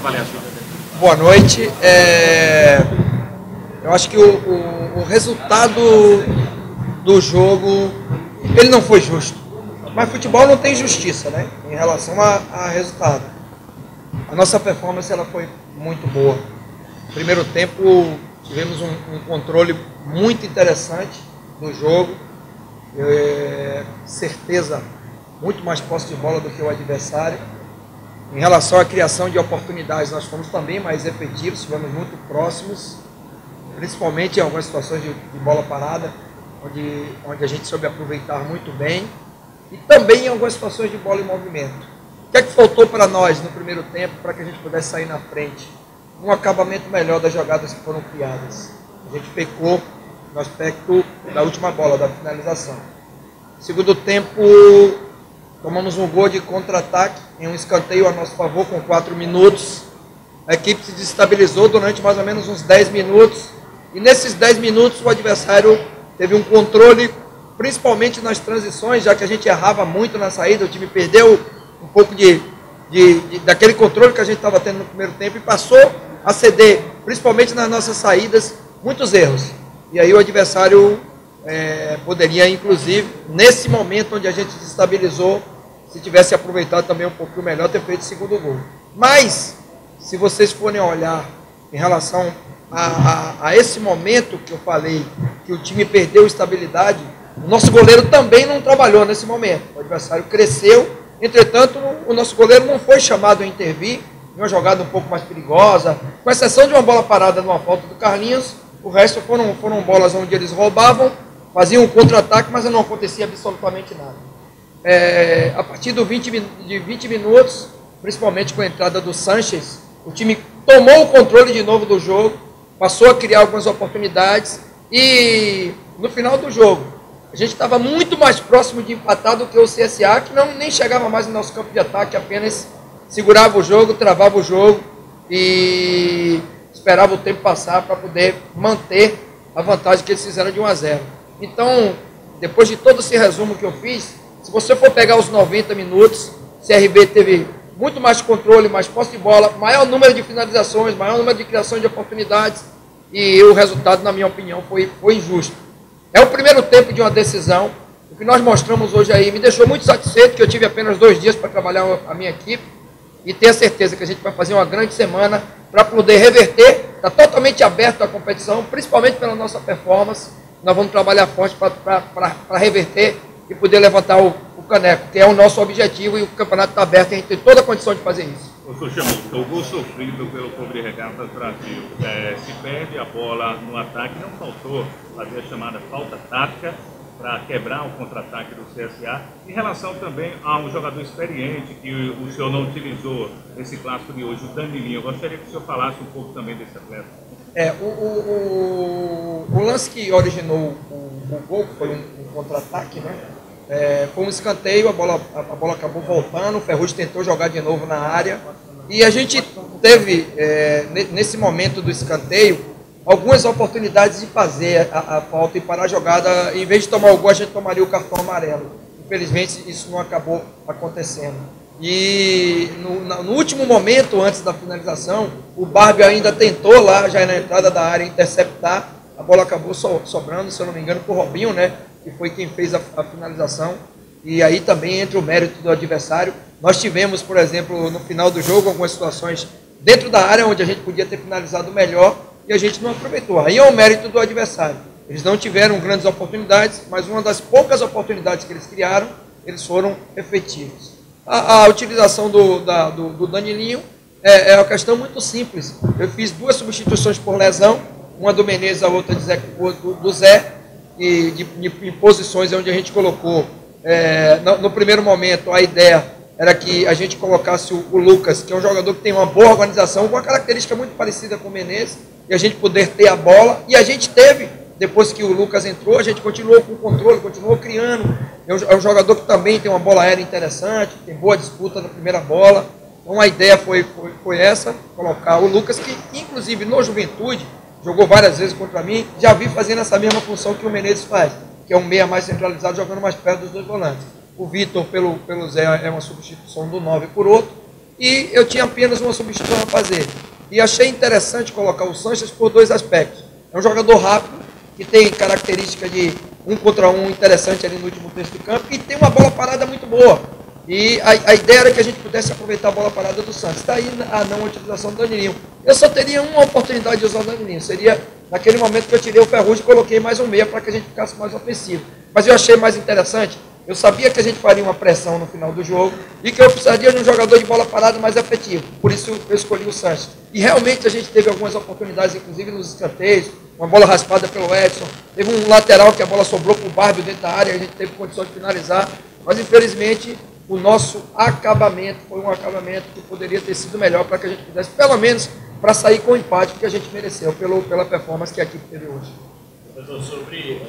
avaliação. Boa noite. Eu acho que o resultado do jogo, ele não foi justo. Mas futebol não tem justiça, né? Em relação a resultado. A nossa performance ela foi muito boa. No primeiro tempo tivemos um controle muito interessante do jogo. Certeza, muito mais posse de bola do que o adversário. Em relação à criação de oportunidades, nós fomos também mais efetivos, estivemos muito próximos, principalmente em algumas situações de bola parada, onde a gente soube aproveitar muito bem, e também em algumas situações de bola em movimento. O que é que faltou para nós no primeiro tempo para que a gente pudesse sair na frente? Um acabamento melhor das jogadas que foram criadas. A gente pecou no aspecto da última bola, da finalização. Segundo tempo, tomamos um gol de contra-ataque, em um escanteio a nosso favor com 4 minutos. A equipe se desestabilizou durante mais ou menos uns 10 minutos. E nesses 10 minutos o adversário teve um controle, principalmente nas transições, já que a gente errava muito na saída. O time perdeu um pouco daquele controle que a gente estava tendo no primeiro tempo e passou a ceder, principalmente nas nossas saídas, muitos erros. E aí o adversário poderia, inclusive, nesse momento onde a gente se estabilizou, se tivesse aproveitado também um pouquinho melhor, ter feito o segundo gol. Mas, se vocês forem olhar em relação a esse momento que eu falei, que o time perdeu estabilidade, o nosso goleiro também não trabalhou nesse momento. O adversário cresceu, entretanto, o nosso goleiro não foi chamado a intervir, em uma jogada um pouco mais perigosa, com exceção de uma bola parada numa falta do Carlinhos. O resto foram bolas onde eles roubavam, faziam um contra-ataque, mas não acontecia absolutamente nada. A partir de 20 minutos, principalmente com a entrada do Sanches, o time tomou o controle de novo do jogo, passou a criar algumas oportunidades e no final do jogo, a gente estava muito mais próximo de empatar do que o CSA, que nem chegava mais no nosso campo de ataque, apenas segurava o jogo, travava o jogo e esperava o tempo passar para poder manter a vantagem que eles fizeram de 1-0. Então, depois de todo esse resumo que eu fiz, se você for pegar os 90 minutos, CRB teve muito mais controle, mais posse de bola, maior número de finalizações, maior número de criação de oportunidades, e o resultado, na minha opinião, foi injusto. É o primeiro tempo de uma decisão. O que nós mostramos hoje aí me deixou muito satisfeito, que eu tive apenas 2 dias para trabalhar a minha equipe, e tenho a certeza que a gente vai fazer uma grande semana para poder reverter. Está totalmente aberto a competição, principalmente pela nossa performance. Nós vamos trabalhar forte para reverter e poder levantar o caneco, que é o nosso objetivo, e o campeonato está aberto e a gente tem toda a condição de fazer isso. Professor Chamusca, o gol sofrido pelo Cobre Regatas Brasil, se perde a bola no ataque, não faltou fazer a chamada falta tática para quebrar o contra-ataque do CSA, em relação também a um jogador experiente que o senhor não utilizou nesse clássico de hoje, o Danilinho. Eu gostaria que o senhor falasse um pouco também desse atleta. O lance que originou o gol, que foi um contra-ataque, né? Foi um escanteio, a bola acabou voltando, o Ferrugem tentou jogar de novo na área, e a gente teve, nesse momento do escanteio, algumas oportunidades de fazer a falta e parar a jogada. Em vez de tomar o gol, a gente tomaria o cartão amarelo. Infelizmente, isso não acabou acontecendo. E no último momento, antes da finalização, o Barbie ainda tentou lá, já na entrada da área, interceptar. A bola acabou sobrando, se eu não me engano, para o Robinho, né? Que foi quem fez a finalização. E aí também entra o mérito do adversário. Nós tivemos, por exemplo, no final do jogo, algumas situações dentro da área onde a gente podia ter finalizado melhor e a gente não aproveitou. Aí é o mérito do adversário. Eles não tiveram grandes oportunidades, mas uma das poucas oportunidades que eles criaram, eles foram efetivos. A utilização do Danilinho é uma questão muito simples. Eu fiz 2 substituições por lesão, uma do Menezes, a outra do Zé, em posições onde a gente colocou, no primeiro momento, a ideia era que a gente colocasse o Lucas, que é um jogador que tem uma boa organização, com uma característica muito parecida com o Menezes, e a gente poder ter a bola, e a gente teve, depois que o Lucas entrou, a gente continuou com o controle, continuou criando. É um jogador que também tem uma bola aérea interessante, tem boa disputa na primeira bola. Então a ideia foi essa, colocar o Lucas, que inclusive no Juventude, jogou várias vezes contra mim, já vi fazendo essa mesma função que o Menezes faz, que é um meia mais centralizado, jogando mais perto dos 2 volantes. O Vitor, pelo Zé, é uma substituição do 9 por outro. e eu tinha apenas uma substituição a fazer. E achei interessante colocar o Sanches por dois aspectos. É um jogador rápido, que tem característica de 1 contra 1 interessante ali no último terço de campo, e tem uma bola parada muito boa. E a ideia era que a gente pudesse aproveitar a bola parada do Santos. Está aí a não utilização do Danilinho. Eu só teria uma oportunidade de usar o Danilinho. Seria naquele momento que eu tirei o Ferrugem e coloquei mais um meia para que a gente ficasse mais ofensivo. Mas eu achei mais interessante. Eu sabia que a gente faria uma pressão no final do jogo e que eu precisaria de um jogador de bola parada mais efetivo. Por isso eu escolhi o Sanches. E realmente a gente teve algumas oportunidades, inclusive nos escanteios, uma bola raspada pelo Edson. Teve um lateral que a bola sobrou para o Barbio dentro da área, a gente teve condições de finalizar. Mas infelizmente o nosso acabamento foi um acabamento que poderia ter sido melhor para que a gente pudesse, pelo menos, para sair com o empate que a gente mereceu pela performance que a equipe teve hoje. Professor, sobre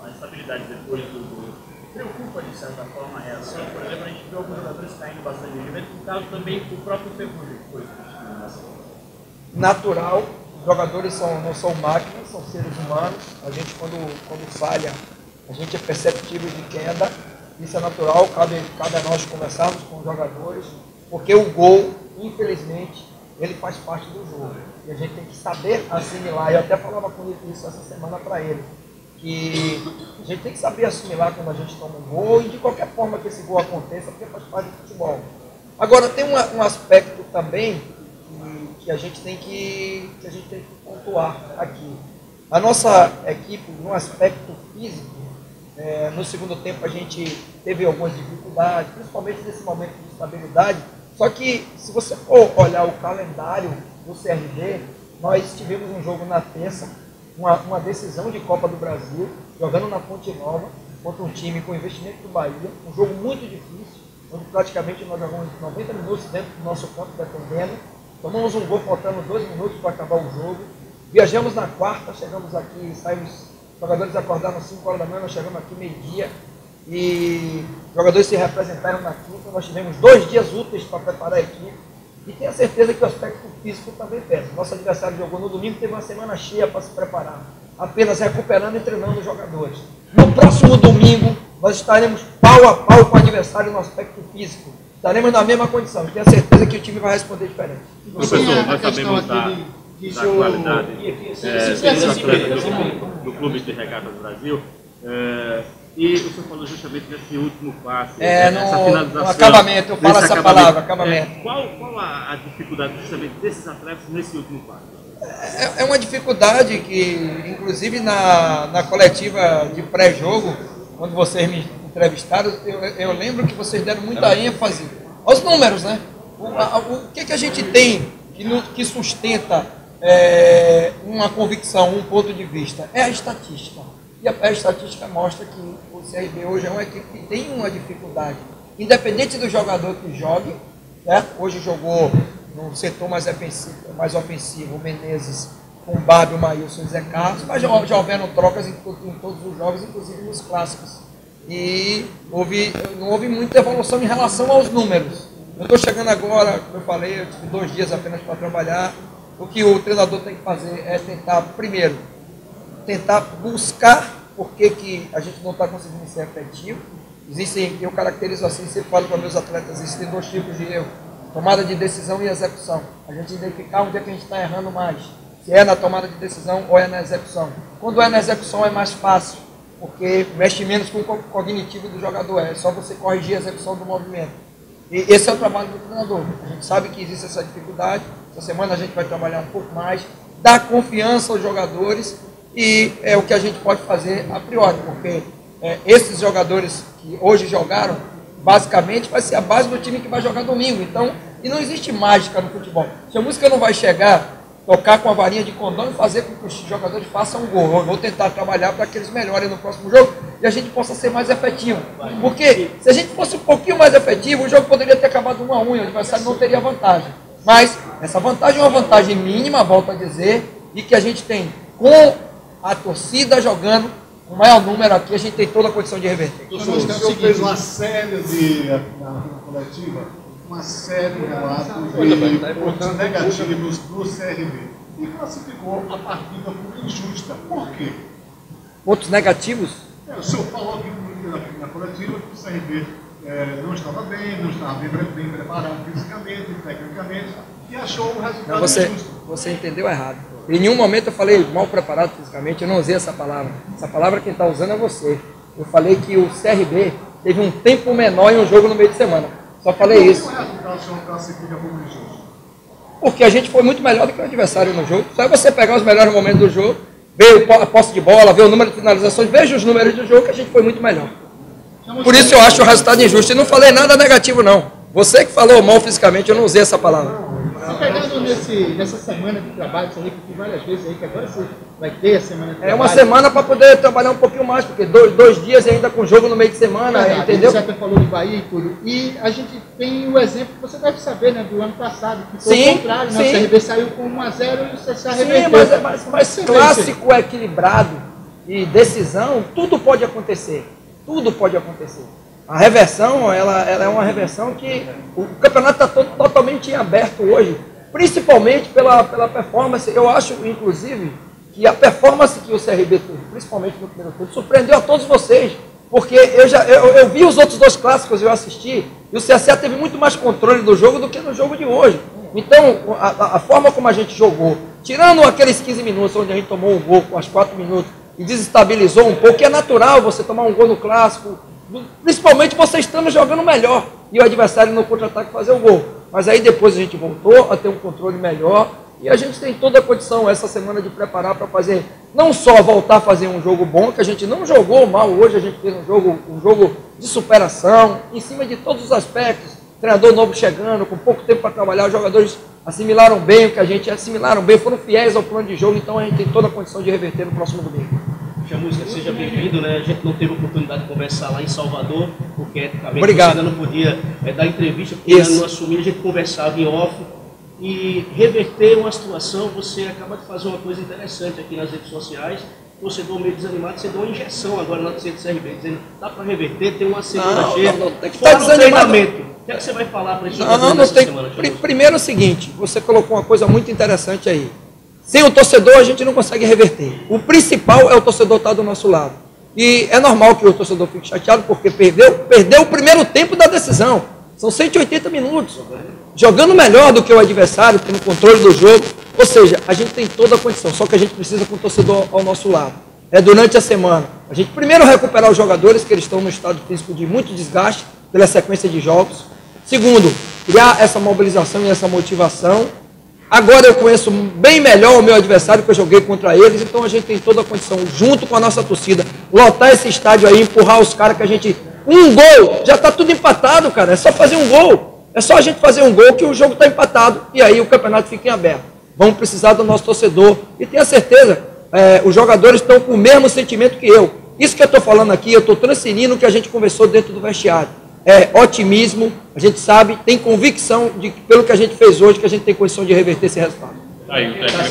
a instabilidade depois do gol, preocupa de certa forma a reação? Por exemplo, a gente viu alguns jogadores caindo bastante de rendimento, no caso também o próprio Ferrugem, que foi substituído. Natural, os jogadores não são máquinas, são seres humanos. A gente, quando falha, a gente é perceptível de queda. Isso é natural, cabe a nós conversarmos com os jogadores, porque o gol, infelizmente, ele faz parte do jogo. E a gente tem que saber assimilar. Eu até falava com ele isso essa semana para ele, que a gente tem que saber assimilar quando a gente toma um gol e de qualquer forma que esse gol aconteça, porque faz parte do futebol. Agora, tem um aspecto também que a gente tem que pontuar aqui. A nossa equipe, no aspecto físico, no segundo tempo a gente teve algumas dificuldades, principalmente nesse momento de estabilidade. Só que, se você for olhar o calendário do CRB, nós tivemos um jogo na terça, uma decisão de Copa do Brasil, jogando na Fonte Nova, contra um time com investimento do Bahia, um jogo muito difícil, onde praticamente nós jogamos 90 minutos dentro do nosso campo defendendo, tomamos um gol faltando 2 minutos para acabar o jogo, viajamos na quarta, chegamos aqui, saímos. Os jogadores acordaram às 5 horas da manhã, nós chegamos aqui meio-dia e os jogadores se representaram na quinta. Nós tivemos 2 dias úteis para preparar a equipe e tenho certeza que o aspecto físico também pesa. Nosso adversário jogou no domingo, teve uma semana cheia para se preparar, apenas recuperando e treinando os jogadores. No próximo domingo, nós estaremos pau a pau com o adversário no aspecto físico. Estaremos na mesma condição e tenho certeza que o time vai responder diferente. Professor, nós sabemos da qualidade do Clube de Regatas do Brasil. E o senhor falou justamente desse último passe, essa finalização. No acabamento, eu falo essa palavra, acabamento. Qual a dificuldade justamente desses atletas nesse último passe? É uma dificuldade que, inclusive na coletiva de pré-jogo, quando vocês me entrevistaram, eu lembro que vocês deram muita ênfase aos números, né? O que a gente tem que sustenta uma convicção, um ponto de vista? É a estatística. E a estatística mostra que o CRB hoje é uma equipe que tem uma dificuldade. Independente do jogador que jogue, né? Hoje jogou no setor mais ofensivo, o Menezes com o Bárbio, o Maílson e o Zé Carlos, mas já houveram trocas em todos os jogos, inclusive nos clássicos. E não houve muita evolução em relação aos números. Eu estou chegando agora, como eu falei, eu tive 2 dias apenas para trabalhar. O que o treinador tem que fazer é tentar buscar por que a gente não está conseguindo ser efetivo. Eu caracterizo assim, sempre falo para meus atletas, existem 2 tipos de erro: tomada de decisão e execução. A gente identificar onde é que a gente está errando mais, se é na tomada de decisão ou é na execução. Quando é na execução é mais fácil, porque mexe menos com o cognitivo do jogador, é só você corrigir a execução do movimento. E esse é o trabalho do treinador. A gente sabe que existe essa dificuldade. Essa semana a gente vai trabalhar um pouco mais, dar confiança aos jogadores, e é o que a gente pode fazer a priori, porque esses jogadores que hoje jogaram, basicamente vai ser a base do time que vai jogar domingo. Então, e não existe mágica no futebol. Se a música não vai chegar, tocar com a varinha de condão e fazer com que os jogadores façam um gol. Eu vou tentar trabalhar para que eles melhorem no próximo jogo e a gente possa ser mais efetivo. Porque se a gente fosse um pouquinho mais efetivo, o jogo poderia ter acabado 1-1 e o adversário não teria vantagem. Mas essa vantagem é uma vantagem mínima, volto a dizer, e que a gente tem com a torcida jogando o maior número aqui, a gente tem toda a condição de reverter. O senhor fez uma série na coletiva, uma série de relatos de pontos negativos do CRB e classificou a partida como injusta. Por quê? Pontos negativos? O senhor falou aqui na coletiva que o CRB não estava bem preparado fisicamente, tecnicamente, e achou o resultado Não, injusto. você entendeu errado. Em nenhum momento eu falei mal preparado fisicamente, eu não usei essa palavra. Essa palavra quem está usando é você. Eu falei que o CRB teve um tempo menor em um jogo no meio de semana. Só falei isso. Por que o resultado o senhor classifica como injusto? Porque a gente foi muito melhor do que o adversário no jogo. Só você pegar os melhores momentos do jogo, ver a posse de bola, ver o número de finalizações, veja os números do jogo que a gente foi muito melhor. Por isso eu acho o resultado injusto. E não falei nada negativo, não. Você que falou mal fisicamente, eu não usei essa palavra. Você pegando nessa semana de trabalho, você repetiu várias vezes aí, que agora você vai ter a semana de trabalho. É uma semana para poder trabalhar um pouquinho mais, porque dois dias ainda com jogo no meio de semana, entendeu? Você até falou de Bahia e tudo. E a gente tem o exemplo que você deve saber, né, do ano passado, que foi o contrário, né? O CRB saiu com 1 a 0 e o CSA reverteu. Mas clássico equilibrado e decisão, tudo pode acontecer. Tudo pode acontecer. A reversão, ela é uma reversão que o campeonato está totalmente aberto hoje, principalmente pela performance. Eu acho, inclusive, que a performance que o CRB teve, principalmente no primeiro turno, surpreendeu a todos vocês, porque eu vi os outros 2 clássicos, eu assisti, e o CSA teve muito mais controle do jogo do que no jogo de hoje. Então, a forma como a gente jogou, tirando aqueles 15 minutos onde a gente tomou um gol com as 4 minutos e desestabilizou um pouco, que é natural você tomar um gol no clássico, principalmente você estando jogando melhor e o adversário no contra-ataque fazer o gol. Mas aí depois a gente voltou a ter um controle melhor e a gente tem toda a condição essa semana de preparar para fazer, não só voltar a fazer um jogo bom, que a gente não jogou mal hoje, a gente fez um jogo de superação, em cima de todos os aspectos, treinador novo chegando, com pouco tempo para trabalhar, os jogadores assimilaram bem o que a gente assimilaram bem, foram fiéis ao plano de jogo, então a gente tem toda a condição de reverter no próximo domingo. Música, seja bem-vindo, né? A gente não teve oportunidade de conversar lá em Salvador, porque eticamente Obrigado. Você ainda não podia dar entrevista, porque ainda não assumia, a gente conversava em off e reverter uma situação. Você acaba de fazer uma coisa interessante aqui nas redes sociais, você deu meio desanimado, você deu uma injeção agora na torcida do CRB, dizendo dá para reverter, tem uma segunda-feira, tá desanimado. O que é que você vai falar para isso? Não tem. Primeiro é o seguinte, você colocou uma coisa muito interessante aí. Sem o torcedor a gente não consegue reverter. O principal é o torcedor estar do nosso lado. E é normal que o torcedor fique chateado porque perdeu o primeiro tempo da decisão. São 180 minutos. Jogando melhor do que o adversário, tendo controle do jogo. Ou seja, a gente tem toda a condição, só que a gente precisa com o torcedor ao nosso lado. É durante a semana. A gente primeiro recuperar os jogadores, que eles estão no estado físico de muito desgaste, pela sequência de jogos. Segundo, criar essa mobilização e essa motivação. Agora eu conheço bem melhor o meu adversário, que eu joguei contra eles, então a gente tem toda a condição, junto com a nossa torcida, lotar esse estádio aí, empurrar os caras que a gente... Um gol, já está tudo empatado, cara, é só fazer um gol. É só a gente fazer um gol que o jogo está empatado e aí o campeonato fica em aberto. Vamos precisar do nosso torcedor e tenha certeza, os jogadores estão com o mesmo sentimento que eu. Isso que eu estou falando aqui, eu estou transferindo o que a gente conversou dentro do vestiário. É otimismo, a gente sabe, tem convicção de que pelo que a gente fez hoje, que a gente tem condição de reverter esse resultado. Aí, o técnico